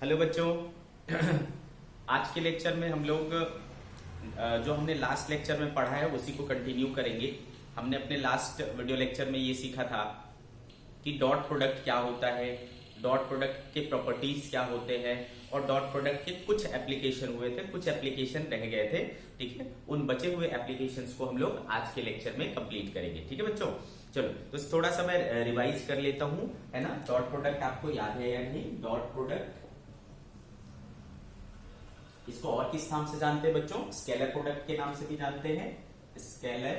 Hello बच्चों। आज के लेक्चर में हम लोग जो हमने लास्ट लेक्चर में पढ़ा है उसी को कंटिन्यू करेंगे। हमने अपने लास्ट वीडियो लेक्चर में ये सीखा था कि डॉट प्रोडक्ट क्या होता है, डॉट प्रोडक्ट के प्रॉपर्टीज क्या होते हैं और डॉट प्रोडक्ट के कुछ एप्लीकेशन हुए थे, कुछ एप्लीकेशन रह गए थे। ठीक है, उन बचे हुए एप्लीकेशंस को हम लोग आज के लेक्चर में कंप्लीट करेंगे। ठीक है बच्चों, चलो तो थोड़ा सा मैं रिवाइज कर लेता हूं, है ना। डॉट प्रोडक्ट आपको याद है या नहीं? डॉट प्रोडक्ट इसको और किस नाम से जानते हैं बच्चों? स्केलर प्रोडक्ट के नाम से भी जानते हैं। Scalar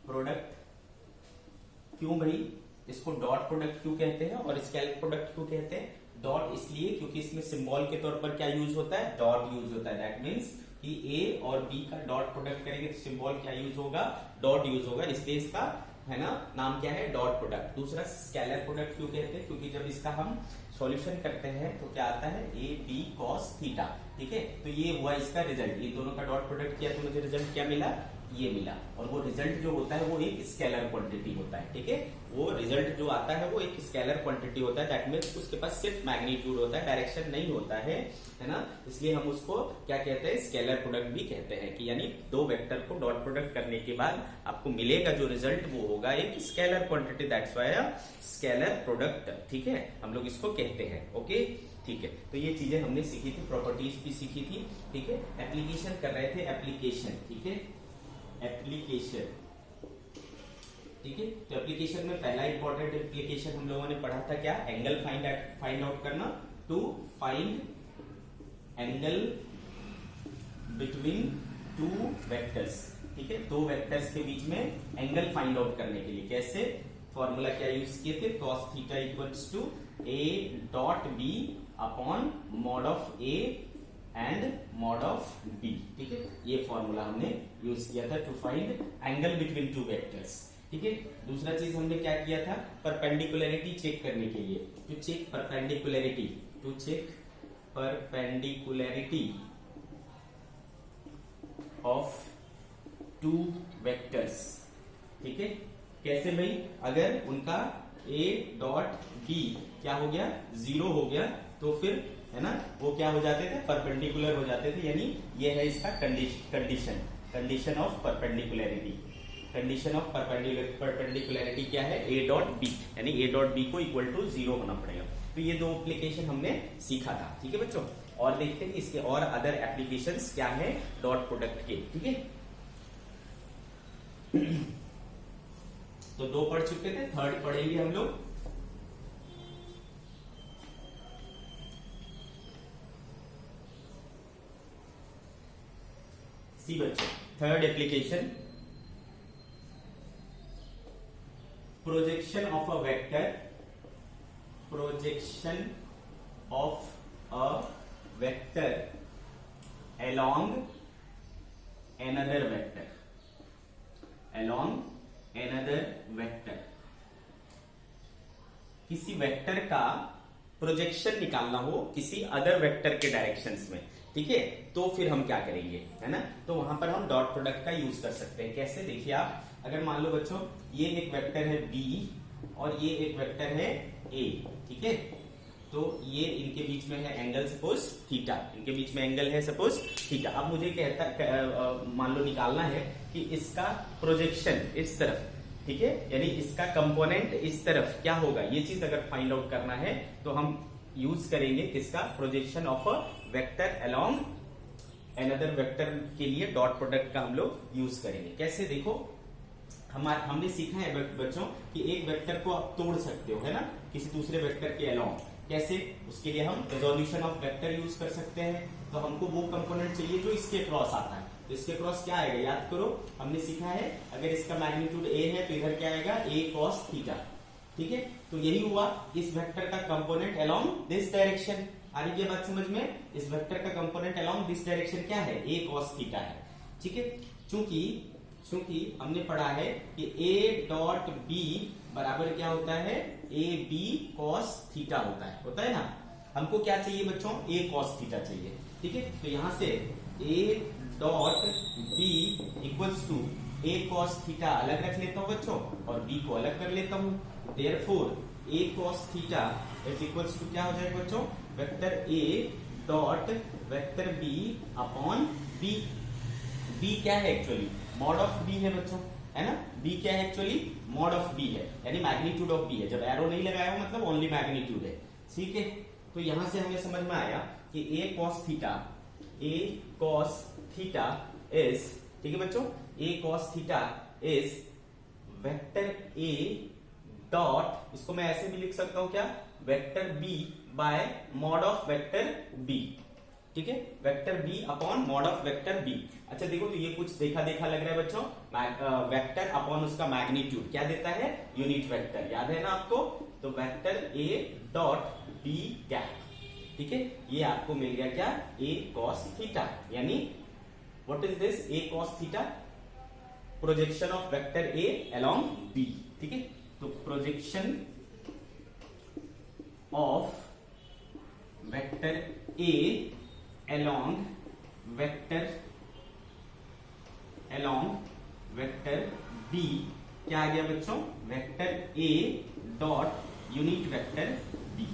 product. क्यों भाई इसको डॉट प्रोडक्ट क्यों कहते हैं और स्केलर प्रोडक्ट क्यों कहते हैं? डॉट इसलिए क्योंकि इसमें सिंबल के तौर पर क्या यूज होता है? डॉट यूज होता है। दैट मीन्स कि ए और बी का डॉट प्रोडक्ट करेंगे तो सिंबल क्या यूज होगा? डॉट यूज होगा। इसलिए इसका है ना नाम क्या है? Dot product. दूसरा स्केलर प्रोडक्ट क्यों कहते हैं? क्योंकि जब इसका हम सॉल्यूशन करते हैं तो क्या आता है? A B cos theta. ठीक है, तो ये हुआ इसका रिजल्ट। ये दोनों का डॉट प्रोडक्ट किया तो मुझे रिजल्ट क्या मिला? ये मिला। और वो रिजल्ट जो होता है वो एक स्केलर क्वांटिटी होता है। ठीक है, वो रिजल्ट जो आता है वो एक स्केलर क्वांटिटी होता है। दैट मीन्स उसके पास सिर्फ मैग्नीट्यूड होता है, डायरेक्शन नहीं होता है ना। इसलिए हम उसको क्या कहते हैं? स्केलर प्रोडक्ट भी कहते हैं। कि यानी दो वेक्टर को डॉट प्रोडक्ट करने के बाद आपको मिलेगा जो रिजल्ट वो होगा एक scalar quantity. That's why scalar product. ठीक है, हम लोग इसको कहते हैं। ओके, ठीक है, तो ये चीजें हमने सीखी थी, प्रॉपर्टीज भी सीखी थी। ठीक है, एप्लीकेशन कर रहे थे, एप्लीकेशन। ठीक है, एप्लीकेशन। ठीक है, तो एप्लीकेशन में पहला इंपॉर्टेंट एप्लीकेशन हम लोगों ने पढ़ा था क्या? एंगल फाइंड आउट करना। To find angle between two vectors. ठीक है, दो वेक्टर्स के बीच में एंगल फाइंड आउट करने के लिए कैसे? फॉर्मूला क्या यूज किए थे? cos theta equals to a dot b upon mod of a and mod of b। ठीक है, ये फॉर्मूला हमने यूज किया था to find angle between two vectors. ठीक है, दूसरा चीज हमने क्या किया था? परपेंडिकुलरिटी चेक करने के लिए, to check perpendicularity, to check perpendicularity of two vectors. ठीक है, कैसे भाई? अगर उनका a डॉट b क्या हो गया? 0 हो गया तो फिर है ना वो क्या हो जाते थे? परपेंडिकुलर हो जाते थे। यानी ये है इसका condition of perpendicularity. Condition of perpendicularity क्या है? a डॉट b, यानी a डॉट b को इक्वल टू 0 होना पड़ेगा। तो ये दो एप्लीकेशन हमने सीखा था। ठीक है बच्चों, और देखते हैं इसके और अदर एप्लीकेशंस क्या है डॉट प्रोडक्ट के। ठीक है, तो दो पढ़ चुके थे, थर्ड पढ़ेंगे हम लोग। सी बच्चों, third application, projection of a vector, projection of a vector along another vector, along another vector। किसी वेक्टर का प्रोजेक्शन निकालना हो किसी अदर वेक्टर के डायरेक्शंस में। ठीक है, तो फिर हम क्या करेंगे, है ना? तो वहां पर हम डॉट प्रोडक्ट का यूज कर सकते हैं। कैसे? देखिए आप, अगर मान लो बच्चों ये एक वेक्टर है b और ये एक वेक्टर है a। ठीक है, तो ये इनके बीच में है एंगल सपोज थीटा, इनके बीच में एंगल है सपोज थीटा। अब मुझे मान लो निकालना है कि इसका प्रोजेक्शन इस तरफ, ठीक है, यानी इसका कंपोनेंट इस तरफ क्या होगा, ये चीज अगर फाइंड आउट करना है तो हम यूज करेंगे किसका? Projection of a vector along another vector के लिए डॉट प्रोडक्ट का हम लोग यूज करेंगे। कैसे? देखो, हमने सीखा है बच्चों कि एक वेक्टर को आप तोड़ सकते हो, है ना, किसी दूसरे वेक्टर के अलोंग। कैसे? उसके लिए हम रेजोल्यूशन ऑफ वेक्टर यूज कर सकते हैं। तो हमको वो कंपोनेंट चाहिए जो इसके क्रॉस आता है। तो इसके क्रॉस क्या आएगा? याद करो, हमने सीखा है अगर इसका मैग्नीट्यूड a है तो इधर क्या आएगा? a cos theta. ठीक है, तो यही हुआ इस वेक्टर का कंपोनेंट अलोंग दिस डायरेक्शन। आ रही है बात समझ में? इस वेक्टर का कंपोनेंट अलोंग दिस डायरेक्शन क्या है? a cos थीटा है। ठीक है, चूंकि हमने पढ़ा है कि a डॉट b बराबर क्या होता है? ए बी कॉस थीटा होता है ना। हमको क्या चाहिए बच्चों? a cos थीटा चाहिए। ठीक है, तो यहां से a dot b equals to a cos theta अलग रख लेता हूं बच्चों और b को अलग कर लेता हूं। Therefore A cos theta is equals to क्या हो जाएगा बच्चों, वेक्टर ए dot vector B upon B. B क्या है एक्चुअली, मॉड ऑफ बी है बच्चों, है ना। बी क्या है एक्चुअली, मॉड ऑफ बी है, यानी मैग्नीट्यूड ऑफ बी है। जब एरो नहीं लगाया हो मतलब ओनली मैग्नीट्यूड है, ठीक है। तो यहां से हमें समझ में आया कि ए कॉस थीटा इज, ठीक है बच्चों, a cos theta is vector A dot, इसको मैं ऐसे भी लिख सकता हूं क्या, vector b by mod of vector B, ठीक है, vector B upon mod of vector b. अच्छा देखो, तो ये कुछ देखा देखा लग रहा है बच्चों, वेक्टर अपॉन उसका मैग्नीट्यूड क्या देता है, यूनिट वेक्टर, याद है ना आपको। तो वेक्टर ए डॉट बी कैप, ठीक है, ये आपको मिल गया क्या, ए कॉस थीटा, यानी what is this, A cos theta, projection of vector A along B, ठीक है। तो projection of vector A along vector b क्या आ गया बच्चों, vector a dot unit vector b,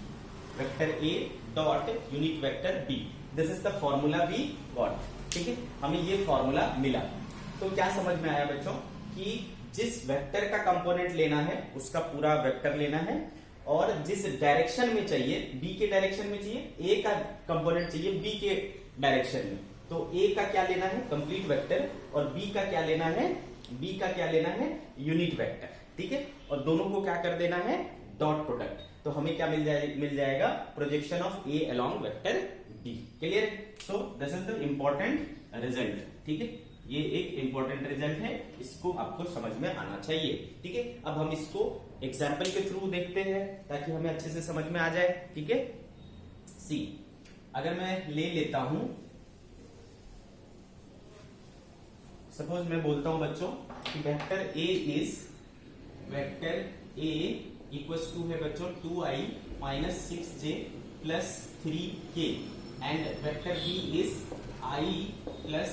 vector a dot unit vector b। This is the formula we got, ठीक है, हमें ये फॉर्मूला मिला। तो क्या समझ में आया बच्चों कि जिस वेक्टर का कंपोनेंट लेना है उसका पूरा वेक्टर लेना है, और जिस डायरेक्शन में चाहिए, बी के डायरेक्शन में चाहिए, ए का कंपोनेंट चाहिए बी के डायरेक्शन में, तो ए का क्या लेना है, कंप्लीट वेक्टर, और बी का क्या लेना है, बी का क्या लेना है, यूनिट वेक्टर, ठीक है। और दोनों को क्या कर देना है, डॉट प्रोडक्ट। तो हमें क्या मिल जाएगा, projection of A along vector B. Clear. So this is the important result, ठीक है, ये एक इंपॉर्टेंट रिजल्ट है, इसको आपको समझ में आना चाहिए, ठीक है। अब हम इसको एग्जाम्पल के थ्रू देखते हैं ताकि हमें अच्छे से समझ में आ जाए, ठीक है। सी, अगर मैं ले लेता हूं, सपोज मैं बोलता हूं बच्चों कि वेक्टर ए इक्वल्स टू है बच्चों 2i minus 6j plus 3k, and vector B is i plus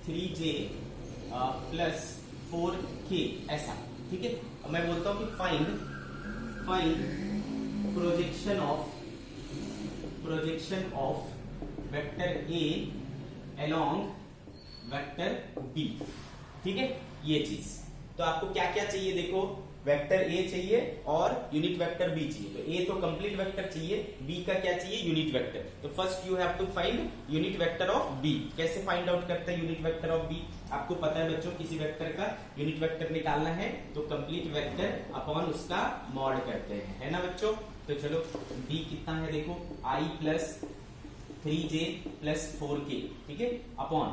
3j plus 4k, ऐसा, ठीक है। अब मैं बोलता हूं कि find projection of vector A along vector B, ठीक है, ये चीज। तो आपको क्या क्या चाहिए, देखो, वेक्टर ए चाहिए और यूनिट वेक्टर बी चाहिए। तो ए तो कंप्लीट वेक्टर चाहिए, बी का क्या चाहिए, यूनिट वेक्टर। तो first you have to find unit vector of B. कैसे फाइंड आउट करते हैं यूनिट वेक्टर ऑफ बी, आपको पता है बच्चों, किसी वेक्टर का यूनिट वेक्टर निकालना है तो कंप्लीट वेक्टर अपॉन उसका मॉड करते हैं, है ना बच्चों। तो चलो, बी कितना है देखो, आई प्लस 3j प्लस 4k, ठीक है, अपॉन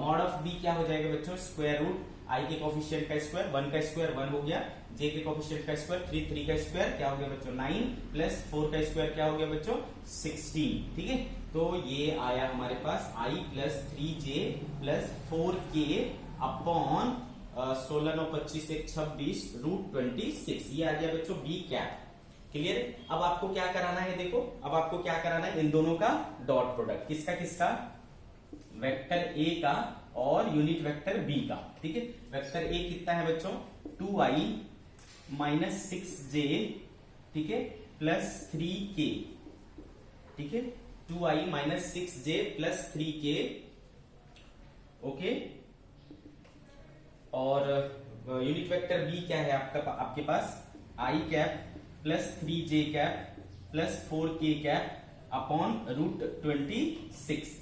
मॉड ऑफ बी क्या हो जाएगा बच्चों, स्क्वायर रूट आई के कोफिशिएंट का स्क्वायर, 1 का स्क्वायर 1 हो गया, जे के कोफिशिएंट का स्क्वायर 3 का स्क्वायर क्या हो गया बच्चों 9, प्लस 4 का स्क्वायर क्या हो गया बच्चों 16, ठीक है। तो ये आया हमारे पास i plus 3j plus 4k upon 16 9 25 1 26 root 26, ये आ गया बच्चों बी कैप। क्लियर। अब आपको क्या कराना है, देखो, अब आपको क्या कराना है, इन दोनों का डॉट प्रोडक्ट, किसका, वेक्टर ए का और यूनिट वेक्टर बी का, ठीक है। वेक्टर ए कितना है बच्चों 2i माइनस 6j, ठीक है, प्लस 3k, ठीक है, 2i minus 6j plus 3k, okay. और यूनिट वेक्टर बी क्या है आपके पास, i cap plus 3j cap plus 4k cap upon root 26,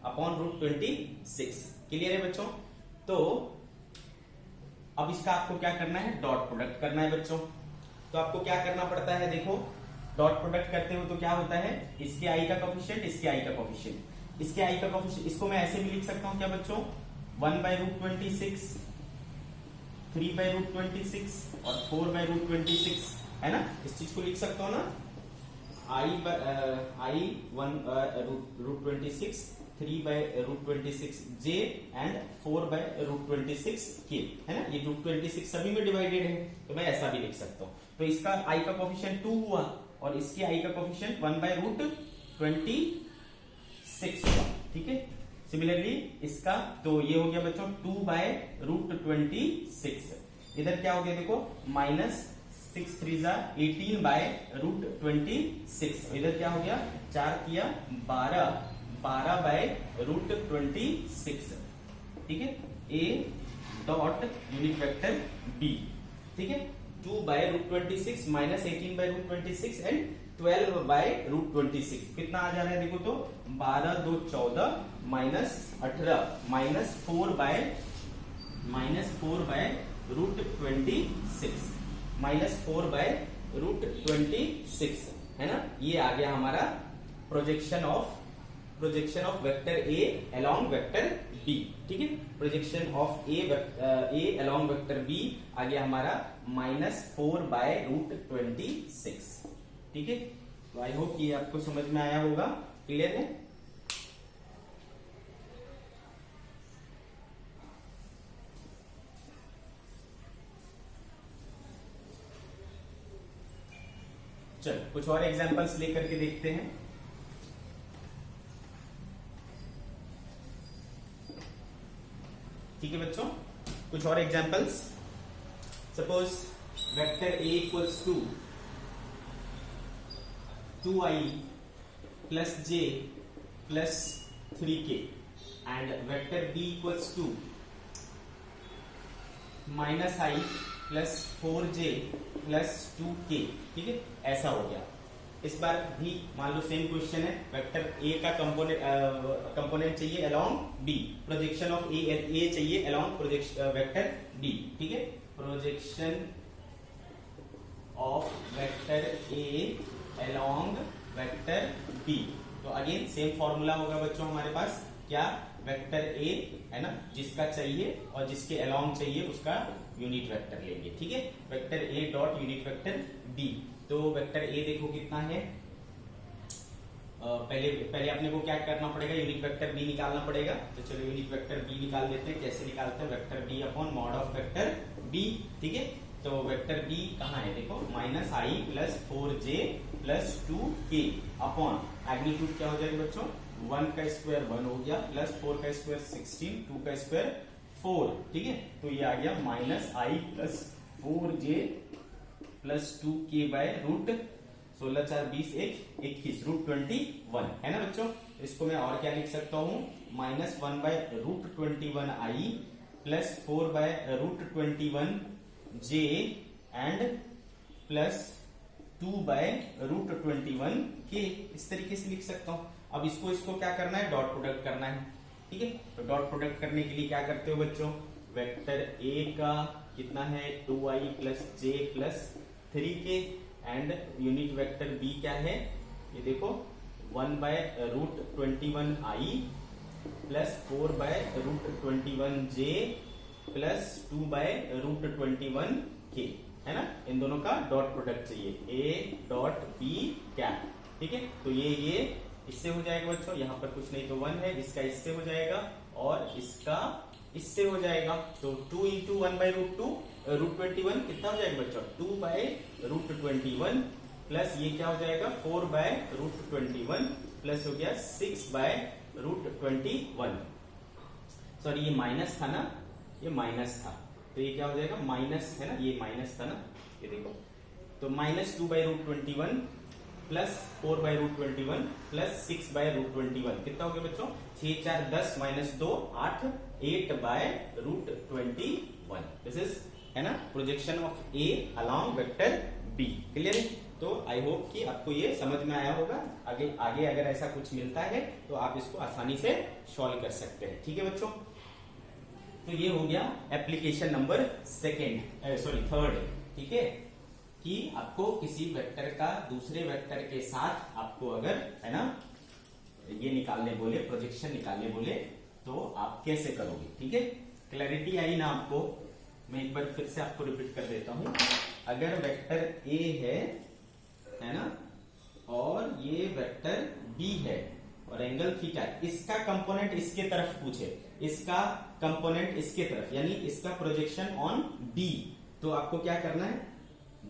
upon root 26। Clear है बच्चों। तो अब इसका आपको क्या करना है, डॉट प्रोडक्ट करना है बच्चों। तो आपको क्या करना पड़ता है, देखो, डॉट प्रोडक्ट करते हो तो क्या होता है, इसके आई का कोफिशिएंट, इसके आई का कोफिशिएंट, इसके आई का कोफिशिएंट, इसको मैं ऐसे भी लिख सकता हूं क्या बच्चों, 1 बाई रूट 26, 3 बाई रूट 26 और 4 बाई रूट 26, है ना। इस चीज को लिख सकता हूं ना, I 1 root 26, 3 by root 26 j and 4 by root 26 k, है ना। ये रूट 26 सभी में डिवाइडेड है तो मैं ऐसा भी लिख सकता हूं। तो इसका i का कोफिशिएंट 2 हुआ और इसके i का कोफिशिएंट 1 बाय रूट 26 हुआ, ठीक है। सिमिलरली इसका, तो ये हो गया बच्चों 2 बाय रूट 26, इधर क्या हो गया देखो माइनस 6 3 जा 18 बाय रूट 26। इधर क्या हो गया, 4 किया 12, 12 बाय रूट 26। ठीक है, A dot unit vector B. ठीक है, 2 by root 26 minus 18 by root 26 and 12 by root 26। कितना आ जा रहा है देखो तो, 12 2 14 minus 18 minus 4 by root 26 minus 4 by root 26 है ना। ये आ गया हमारा projection of vector A along vector B. ठीक है, projection of A along vector b आ गया हमारा -4 बाय रूट 26। ठीक है, तो आई होप ये आपको समझ में आया होगा, क्लियर है। चल कुछ और एग्जांपल्स लेकर के देखते हैं। ठीक है बच्चों, कुछ और examples. Suppose vector A equals to 2i plus j plus 3k and vector b equals to minus i plus 4j plus 2k। ठीक है, ऐसा हो गया। इस बार भी मान लो सेम क्वेश्चन है, वेक्टर ए का कंपोनेंट चाहिए along B, projection of A चाहिए अलोंग वेक्टर बी। ठीक है, projection of vector A along vector B. तो अगेन सेम फॉर्मूला होगा बच्चों हमारे पास, क्या, वेक्टर ए है ना, जिसका चाहिए और जिसके अलोंग चाहिए उसका यूनिट वेक्टर लेंगे। ठीक है, वेक्टर ए डॉट यूनिट वेक्टर बी। तो वेक्टर ए देखो कितना है, पहले अपने को क्या करना पड़ेगा, यूनिट वेक्टर बी निकालना पड़ेगा। तो चलो यूनिट वेक्टर बी निकाल देते हैं। कैसे निकालते हैं, vector B upon mod of vector B. ठीक है, तो वेक्टर बी कहाँ है देखो, minus i plus 4j plus 2k upon magnitude क्या हो जाएगा बच्चों, 1 का स्क्वायर 1 हो गया, प्लस 4 का स्क्वायर 16, 2 का स्क्वायर 4। ठीक है, तो ये आ गया minus i plus 4j plus 2k by root 16 4 20 21 root 21 है ना बच्चों। इसको मैं और क्या लिख सकता हूं, minus 1 by root 21 i plus 4 by root 21 j and plus 2 by root 21 k। इस तरीके से लिख सकता हूं। अब इसको क्या करना है, डॉट प्रोडक्ट करना है। ठीक है, तो डॉट प्रोडक्ट करने के लिए क्या करते हो बच्चों, वेक्टर ए का कितना है 2i plus j plus 3k and unit vector B क्या है, ये देखो 1 by root 21i plus 4 by root 21j plus 2 by root 21k है ना। इन दोनों का डॉट प्रोडक्ट चाहिए, a डॉट b कैप। ठीक है, तो ये इससे हो जाएगा बच्चों, यहाँ पर कुछ नहीं तो 1 है, इसका इससे हो जाएगा और इसका इससे हो जाएगा। तो 2 इंटू 1 बाय रूट 2 रूट 21 कितना हो जाएगा बच्चों, 2 बाय रूट 21 प्लस ये क्या हो जाएगा 4 बाय रूट 21 प्लस हो गया 6 बाय रूट 21। सॉरी ये माइनस था ना, ये माइनस था, तो ये क्या हो जाएगा माइनस है ना, ये माइनस था ना, ये देखो। तो minus 2 by root 21 plus 4 by root 21 plus 6 by root 21 कितना हो गया बच्चों, 6 4 10 minus 2 8 8 by root 21। This is है ना projection of A along vector B. Clear है, तो आई होप कि आपको ये समझ में आया होगा। आगे अगर ऐसा कुछ मिलता है तो आप इसको आसानी से सॉल्व कर सकते हैं। ठीक है बच्चों, तो ये हो गया एप्लीकेशन नंबर थर्ड। ठीक है, कि आपको किसी वेक्टर का दूसरे वेक्टर के साथ आपको अगर है ना ये निकालने बोले, प्रोजेक्शन निकालने बोले, तो आप कैसे करोगे। ठीक है, क्लैरिटी आई ना आपको। मैं एक बार फिर से आपको रिपीट कर देता हूं। अगर वेक्टर ए है ना, और ये वेक्टर बी है और एंगल थीटा, इसका कंपोनेंट इसके तरफ पूछे, इसका कंपोनेंट इसके तरफ, यानी इसका प्रोजेक्शन ऑन बी, तो आपको क्या करना है,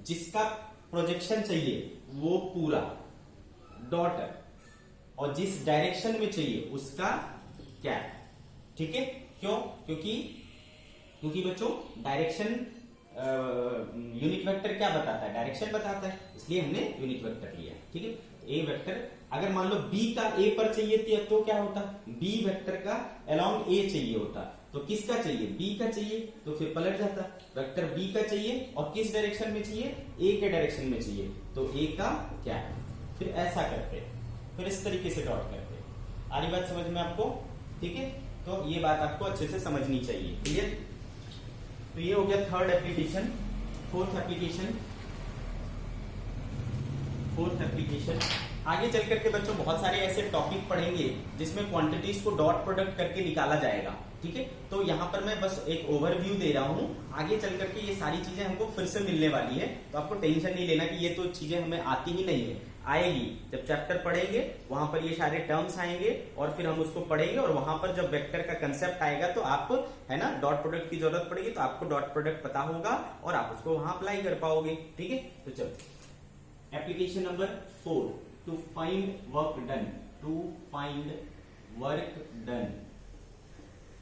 जिसका प्रोजेक्शन चाहिए वो पूरा डॉट, और जिस डायरेक्शन में चाहिए उसका कैप। ठीक है, क्यों, क्योंकि बच्चों डायरेक्शन यूनिट वेक्टर क्या बताता है, डायरेक्शन बताता है, इसलिए हमने यूनिट वेक्टर लिया। ठीक है, ए वेक्टर अगर मान लो बी का ए पर चाहिए तो क्या होता, बी वेक्टर का अलोंग ए चाहिए होता, तो किसका चाहिए, बी का चाहिए, तो फिर पलट जाता, वेक्टर बी का चाहिए और किस डायरेक्शन में चाहिए, ए के डायरेक्शन में चाहिए, तो ए का क्या है, फिर ऐसा करते, फिर इस तरीके से डॉट करते। आ रही बात समझ में आपको? ठीक है, तो ये बात आपको अच्छे से समझनी चाहिए। क्लियर? तो ये हो गया थर्ड एप्लीकेशन। फोर्थ एप्लीकेशन आगे चल करके बच्चों बहुत सारे ऐसे टॉपिक पढ़ेंगे जिसमें क्वांटिटीज को डॉट प्रोडक्ट करके निकाला जाएगा। ठीक है, तो यहाँ पर मैं बस एक ओवरव्यू दे रहा हूँ, आगे चल करके ये सारी चीजें हमको फिर से मिलने वाली है, तो आपको टेंशन नहीं लेना कि ये तो चीजें हमें आती ही नहीं है, आएगी। जब चैप्टर पढ़ेंगे वहां पर ये सारे टर्म्स आएंगे और फिर हम उसको पढ़ेंगे, और वहां पर जब वेक्टर का कंसेप्ट आएगा तो आप है ना डॉट प्रोडक्ट की जरूरत पड़ेगी तो आपको डॉट प्रोडक्ट पता होगा और आप उसको वहां अप्लाई कर पाओगे। ठीक है, तो चलो application number 4, to find work done.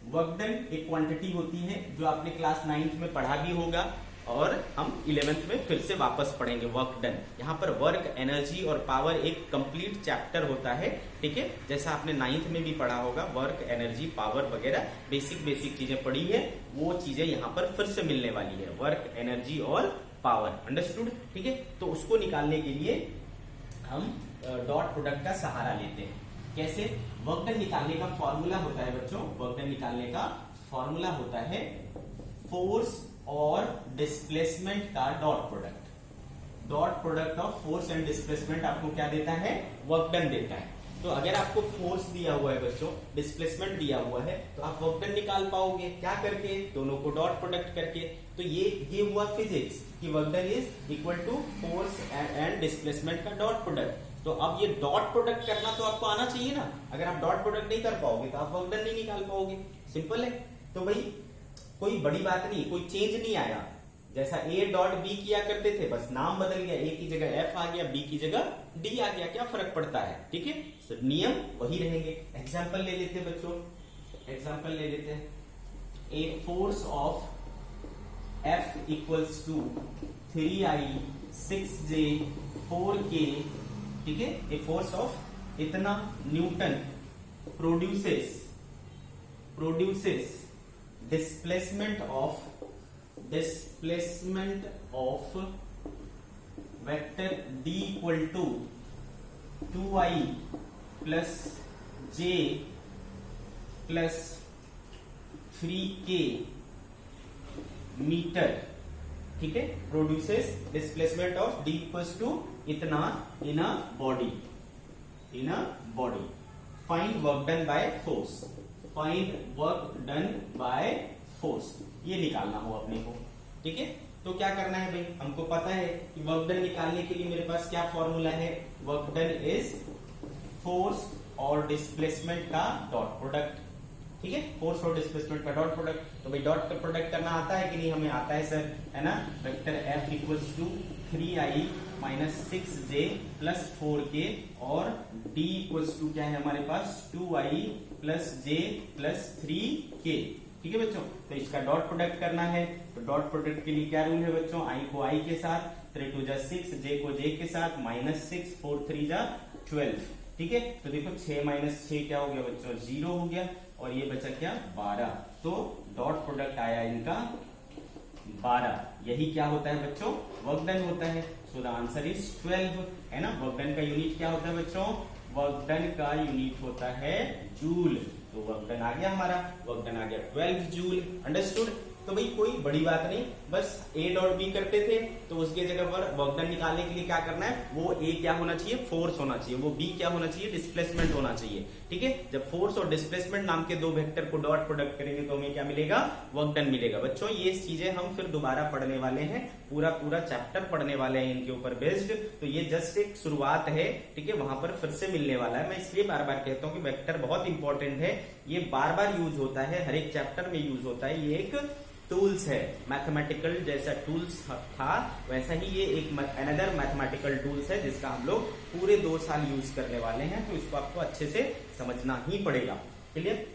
Work done एक क्वांटिटी होती है जो आपने क्लास 9th में पढ़ा भी होगा और हम 11th में फिर से वापस पढ़ेंगे वर्क डन। यहाँ पर वर्क, एनर्जी और पावर एक कंप्लीट चैप्टर होता है। ठीक है, जैसा आपने 9th में भी पढ़ा होगा, वर्क, एनर्जी, पावर वगैरह बेसिक चीजें पढ़ी है, वो चीजें यहाँ पर फिर से मिलने वाली है, वर्क, एनर्जी और पावर। अंडरस्टूड? ठीक है, तो उसको निकालने के लिए हम डॉट प्रोडक्ट का सहारा लेते हैं। कैसे? वर्क डन निकालने का फॉर्मूला होता है बच्चों, वर्क डन निकालने का फॉर्मूला होता है फोर्स और डिस्प्लेसमेंट का dot product of force and displacement आपको क्या देता है, वर्क डन देता है। तो अगर आपको फोर्स दिया हुआ है बच्चों, डिस्प्लेसमेंट दिया हुआ है, तो आप वर्क डन निकाल पाओगे क्या करके, दोनों को डॉट प्रोडक्ट करके। तो ये हुआ फिजिक्स कि work done is equal to force and displacement का डॉट प्रोडक्ट। तो अब ये डॉट प्रोडक्ट करना तो आपको आना चाहिए ना, अगर आप डॉट प्रोडक्ट नहीं कर पाओगे तो आप वर्क डन नहीं निकाल पाओगे। सिंपल है। तो भाई कोई बड़ी बात नहीं, कोई चेंज नहीं आया, जैसा ए डॉट बी किया करते थे, बस नाम बदल गया, ए की जगह एफ आ गया, बी की जगह डी आ गया, क्या फर्क पड़ता है। ठीक है, तो नियम वही रहेंगे। एग्जाम्पल ले लेते हैं बच्चों, एग्जाम्पल ले लेते हैं, a force of F equals to 3i 6j 4k। ठीक है, ए फोर्स ऑफ इतना newton produces displacement of vector d equal to 2i plus j plus 3k meter. ठीक है, produces displacement of d equals to इतना in a body. Find work done by force, ये निकालना हो अपने को। ठीक है, तो क्या करना है भाई, हमको पता है कि वर्क डन निकालने के लिए मेरे पास क्या फॉर्मूला है, वर्क डन इज फोर्स और डिस्प्लेसमेंट का डॉट प्रोडक्ट। ठीक है, फोर्स और डिस्प्लेसमेंट का डॉट प्रोडक्ट। तो भाई डॉट का प्रोडक्ट करना आता है कि नहीं, हमें आता है सर, है ना। Vector F equals to 3i minus 6j plus 4k और d इक्वल्स टू क्या है हमारे पास, 2i plus j plus 3k। ठीक है बच्चों, तो इसका डॉट प्रोडक्ट करना है, तो डॉट प्रोडक्ट के लिए क्या रूल है बच्चों, i को i के साथ, 3 2 जा 6, j को j के साथ, माइनस 6, 4 3 जा 12। ठीक है, तो देखो 6 माइनस 6 क्या हो गया बच्चों, 0 हो गया, और ये बचा क्या, 12। तो डॉट प्रोडक्ट आया इनका 12। यही क्या होता है बच्चों, वर्क डन होता है। सो द आंसर इज 12, है ना। वर्क डन का यूनिट क्या होता है बच्चों, वर्क डन का यूनिट होता है जूल। तो वर्क डन आ गया हमारा, वर्क डन आ गया 12 जूल। अंडरस्टूड? तो भाई कोई बड़ी बात नहीं, बस ए डॉट बी करते थे, तो उसके जगह पर वर्क डन निकालने के लिए क्या करना है, वो ए क्या होना चाहिए, फोर्स होना चाहिए, वो बी क्या होना चाहिए, डिस्प्लेसमेंट होना चाहिए। ठीक है, जब फोर्स और डिस्प्लेसमेंट नाम के दो वेक्टर को डॉट प्रोडक्ट करेंगे तो हमें क्या मिलेगा, वर्क डन मिलेगा। बच्चों ये चीजें हम फिर दोबारा पढ़ने वाले हैं, पूरा चैप्टर पढ़ने वाले हैं इनके ऊपर बेस्ड। तो ये जस्ट एक शुरुआत है। ठीक है, वहां पर फिर से मिलने वाला है। मैं इसलिए बार बार कहता हूँ कि वेक्टर बहुत इंपॉर्टेंट है, ये बार बार यूज होता है, हर एक चैप्टर में यूज होता है। ये एक टूल्स है, मैथमेटिकल जैसा टूल्स था वैसा ही ये एक अनदर मैथमेटिकल टूल्स है जिसका हम लोग पूरे 2 साल यूज करने वाले हैं। तो इसको आपको अच्छे से समझना ही पड़ेगा। क्लियर?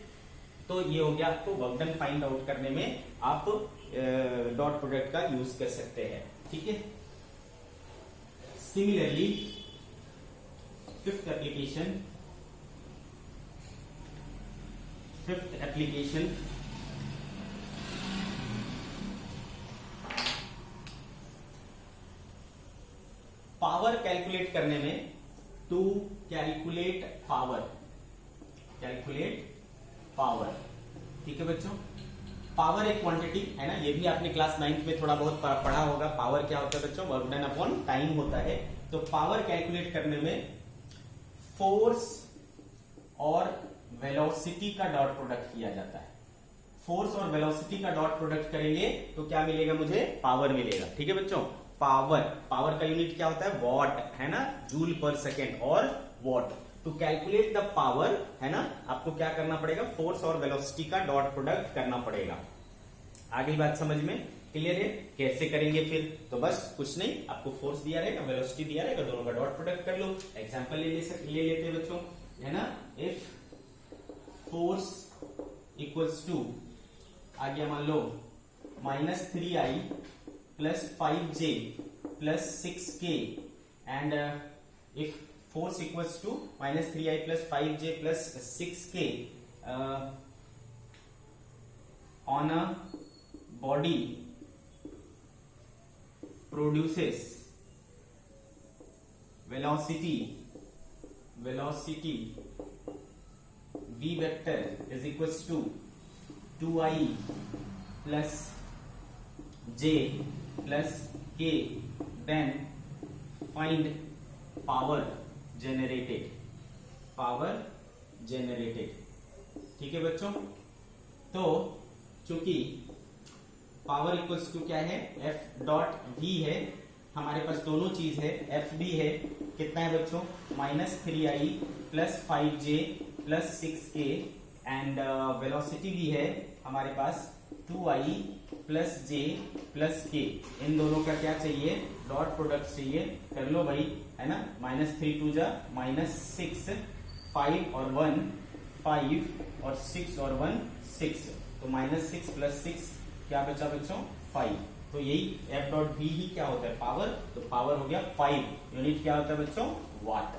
तो ये हो गया आपको वर्क डन फाइंड आउट करने में आप डॉट प्रोडक्ट का यूज कर सकते हैं। ठीक है, similarly fifth application power calculate करने में, टू कैलकुलेट पावर। ठीक है बच्चों, पावर एक क्वांटिटी है ना, ये भी आपने क्लास 9th में थोड़ा बहुत पढ़ा होगा। पावर क्या होता है बच्चों? वर्क डन अपॉन टाइम होता है। तो पावर कैलकुलेट करने में फोर्स और वेलोसिटी का डॉट प्रोडक्ट किया जाता है। फोर्स और वेलोसिटी का डॉट प्रोडक्ट करेंगे तो क्या मिलेगा? मुझे पावर मिलेगा। ठीक है बच्चों, पावर का यूनिट क्या होता है? वॉट, है ना, जूल पर सेकेंड और watt. To calculate the power, है ना, आपको क्या करना पड़ेगा? फोर्स और वेलोसिटी का डॉट प्रोडक्ट करना पड़ेगा। आगे बात समझ में क्लियर है? कैसे करेंगे फिर? तो बस कुछ नहीं, आपको फोर्स दिया रहेगा, वेलोसिटी दिया रहेगा, दोनों का डॉट प्रोडक्ट कर लो। एग्जांपल ले लेते हैं बच्चों, है ना। इफ फोर्स इक्वल्स टू, आगे मान लो -3i plus 5j plus 6k, and if force equals to -3i plus 5j plus 6k on a body produces velocity v vector is equals to 2i plus j plus k, then find power generated। ठीक है बच्चों, तो चूंकि power equals to क्या है? F dot V है, हमारे पास दोनों चीज है, F भी है, कितना है बच्चों? -3i plus 5j plus 6k, and velocity भी है हमारे पास 2i plus j plus k। इन दोनों का क्या चाहिए? डॉट प्रोडक्ट चाहिए। कर लो भाई, है ना। -3 2 जा -6, 5 और 1 5 और 6 और 1 6, तो -6 प्लस 6 क्या बचा बच्चों? 5। तो यही F डॉट V ही क्या होता है? पावर। तो पावर हो गया 5, यूनिट क्या होता है बच्चों? वाट।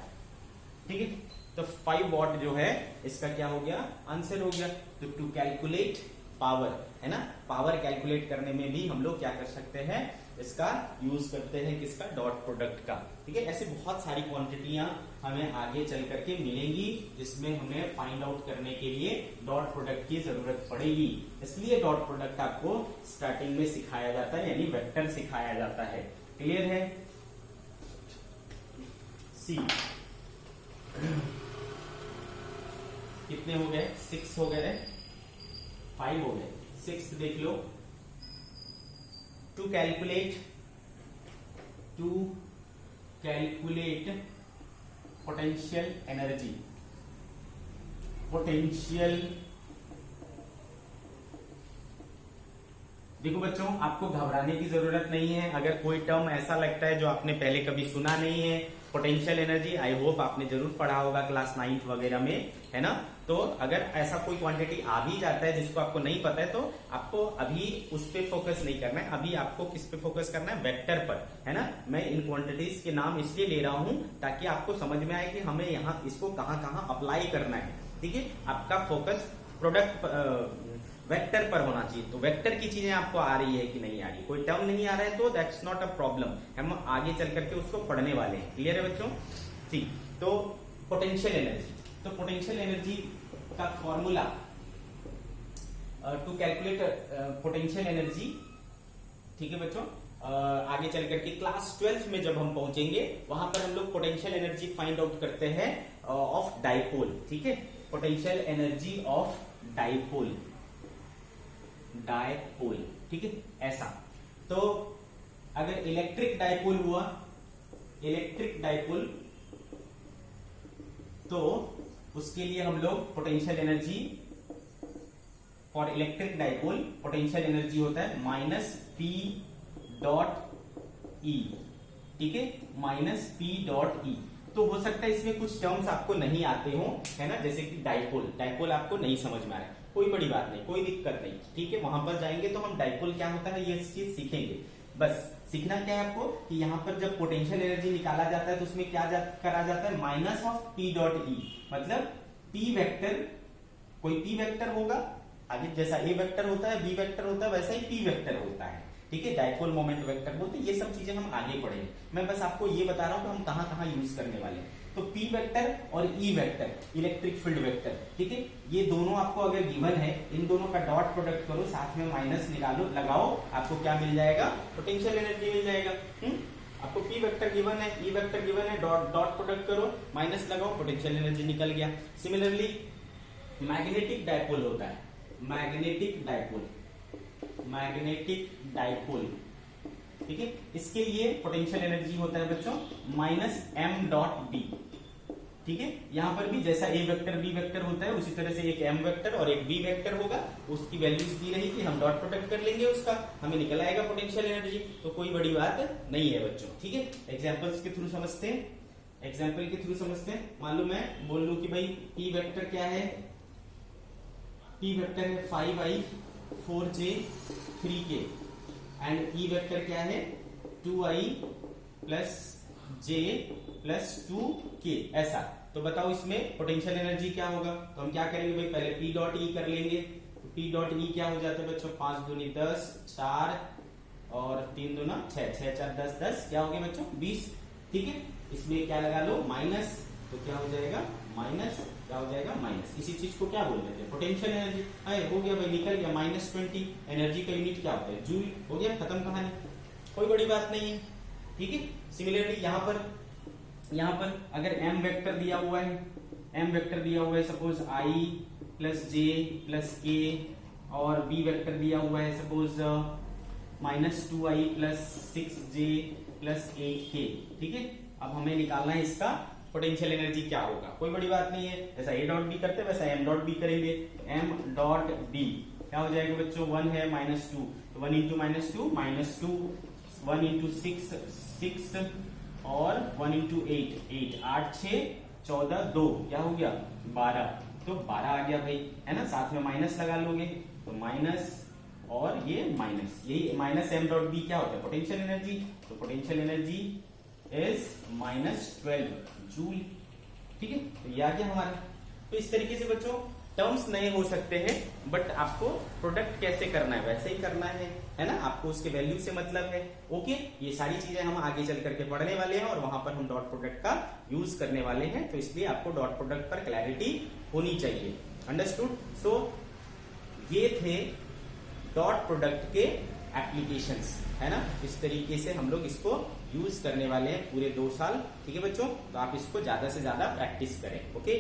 ठीक है, तो 5 वॉट जो है इसका क्या हो गया? आंसर हो गया। तो टू कैलकुलेट पावर, है ना, पावर कैलकुलेट करने में भी हम लोग क्या कर सकते हैं? इसका यूज करते हैं, किसका? डॉट प्रोडक्ट का। ठीक है, ऐसे बहुत सारी क्वांटिटियां हमें आगे चल करके मिलेंगी, जिसमें हमें फाइंड आउट करने के लिए डॉट प्रोडक्ट की जरूरत पड़ेगी। इसलिए डॉट प्रोडक्ट आपको स्टार्टिंग में सिखाया जाता है, यानी वेक्टर सिखाया जाता है। क्लियर है? सी कितने हो गए? 6 हो गए, 5 हो गए, 6 देख लो। टू कैलकुलेट पोटेंशियल एनर्जी, देखो बच्चों, आपको घबराने की जरूरत नहीं है। अगर कोई टर्म ऐसा लगता है जो आपने पहले कभी सुना नहीं है, पोटेंशियल एनर्जी, आई होप आपने जरूर पढ़ा होगा क्लास 9th वगैरह में, है ना। तो अगर ऐसा कोई क्वांटिटी आ भी जाता है जिसको आपको नहीं पता है, तो आपको अभी उस पर फोकस नहीं करना है। अभी आपको किस पे फोकस करना है? वेक्टर पर, है ना। मैं इन क्वांटिटीज के नाम इसलिए ले रहा हूं ताकि आपको समझ में आए कि हमें यहाँ इसको कहाँ कहाँ अप्लाई करना है। ठीक है, आपका फोकस प्रोडक्ट वेक्टर पर होना चाहिए। तो वेक्टर की चीजें आपको आ रही है कि नहीं आ रही, कोई टर्म नहीं आ रहा है तो दैट्स नॉट अ प्रॉब्लम, हम आगे चल करके उसको पढ़ने वाले हैं। क्लियर है बच्चों? ठीक, तो पोटेंशियल एनर्जी, तो पोटेंशियल एनर्जी का formula to calculate potential energy. ठीक है बच्चों, आगे चल करके क्लास 12th में जब हम पहुंचेंगे वहां पर हम लोग पोटेंशियल एनर्जी फाइंड आउट करते हैं ऑफ डाइपोल। ठीक है, पोटेंशियल एनर्जी ऑफ डाइपोल, ठीक है, ऐसा। तो अगर इलेक्ट्रिक डाइपोल हुआ, इलेक्ट्रिक डाइपोल, तो उसके लिए हम लोग potential energy for electric dipole, potential energy होता है -P डॉट E। ठीक है, -P डॉट E। तो हो सकता है इसमें कुछ टर्म्स आपको नहीं आते हो, है ना, जैसे कि डाइपोल, डाइपोल आपको नहीं समझ में आ रहा है, कोई बड़ी बात नहीं, कोई दिक्कत नहीं, ठीक है। वहां पर जाएंगे तो हम डाइपोल क्या होता है ये चीज सीखेंगे। बस सीखना क्या है आपको कि यहाँ पर जब पोटेंशियल एनर्जी निकाला जाता है तो उसमें क्या करा जाता है, minus of P dot E, मतलब पी वेक्टर, कोई पी वेक्टर होगा आगे, जैसा ए वेक्टर होता है, बी वेक्टर होता है, वैसा ही पी वेक्टर होता है, ठीक है। डाइपोल मोमेंट वेक्टर बोलते हैं, ये सब चीजें हम आगे पढ़ेंगे। मैं बस आपको ये बता रहा हूं कि हम कहां कहां यूज करने वाले हैं। तो पी वेक्टर और E vector, electric field vector, ठीक है, ये दोनों आपको अगर गिवन है, इन दोनों का डॉट प्रोडक्ट करो, साथ में माइनस निकालो, लगाओ, आपको क्या मिल जाएगा, पोटेंशियल एनर्जी मिल जाएगा। आपको पी वेक्टर गिवन है, ई वेक्टर गिवन है, डॉट प्रोडक्ट करो, माइनस लगाओ, पोटेंशियल एनर्जी निकल गया। सिमिलरली मैग्नेटिक डाइपोल होता है, मैग्नेटिक डाइपोल, मैग्नेटिक डाइपोल, ठीक है, इसके लिए पोटेंशियल एनर्जी होता है बच्चों माइनस एम डॉट बी, ठीक है। यहां पर भी जैसा ए वेक्टर बी वेक्टर होता है उसी तरह से एक एम वेक्टर और एक बी वेक्टर होगा, उसकी वैल्यूज दी रहेगी, हम डॉट प्रोडक्ट कर लेंगे उसका, हमें निकल आएगा पोटेंशियल एनर्जी। तो कोई बड़ी बात नहीं है बच्चों, ठीक है। एग्जांपल्स के थ्रू समझते हैं, एग्जांपल के थ्रू समझते हैं। मान लो मैं बोल लूं कि भाई पी वेक्टर क्या है, पी वेक्टर है 5i 4j 3k and E vector क्या है 2i plus j plus 2k, ऐसा। तो बताओ इसमें पोटेंशियल एनर्जी क्या होगा। तो हम क्या करेंगे भाई, पहले p डॉट ई कर लेंगे। तो p डॉट ई क्या हो जाता है बच्चों, 5 दूनी 10, 4 और 3 दूना 6, 6 4 10, 10 क्या हो गया बच्चों 20, ठीक है। इसमें क्या लगा लो माइनस, तो क्या हो जाएगा माइनस, क्या हो जाएगा माइनस। इसी चीज को क्या बोल देते हैं, पोटेंशियल एनर्जी। अरे हो गया भाई, निकल गया -20, एनर्जी का यूनिट क्या होता है जूल, हो गया खत्म कहानी, कोई बड़ी बात नहीं है, ठीक है। सिमिलरली यहाँ पर अगर m वेक्टर दिया हुआ है, m वेक्टर दिया हुआ है suppose i plus j plus k, और b वेक्टर दिया हुआ है suppose -2i plus 6j plus 8k, ठीक है। अब हमें निकालना है इसका पोटेंशियल एनर्जी क्या होगा, कोई बड़ी बात नहीं है, जैसा ए डॉट बी करते हैं वैसा एम डॉट बी करेंगे। एम डॉट बी क्या हो जाएगा बच्चों, 1 है -2, तो 1 इंटू -2 -2, 1 इंटू 6 6 और 1 इंटू 8 8, 8 6 14 2, क्या हो गया 12, तो 12 आ गया भाई, है ना। साथ में माइनस लगा लोगे तो माइनस और ये माइनस, यही माइनस एम डॉट बी क्या होता है पोटेंशियल एनर्जी। तो पोटेंशियल एनर्जी इज -12 जूल, ठीक है। तो ये आ गया हमारा। तो इस तरीके से बच्चों टर्म्स नए हो सकते हैं, बट आपको प्रोडक्ट कैसे करना है वैसे ही करना है ना, आपको उसके वैल्यू से मतलब है। ओके, ये सारी चीजें हम आगे चल करके पढ़ने वाले हैं और वहां पर हम डॉट प्रोडक्ट का यूज करने वाले हैं, तो इसलिए आपको डॉट प्रोडक्ट पर क्लैरिटी होनी चाहिए। अंडरस्टूड। सो ये थे डॉट प्रोडक्ट के एप्लीकेशंस, है ना। इस तरीके से हम लोग इसको यूज करने वाले हैं पूरे 2 साल, ठीक है बच्चों। तो आप इसको ज्यादा से ज्यादा प्रैक्टिस करें, ओके।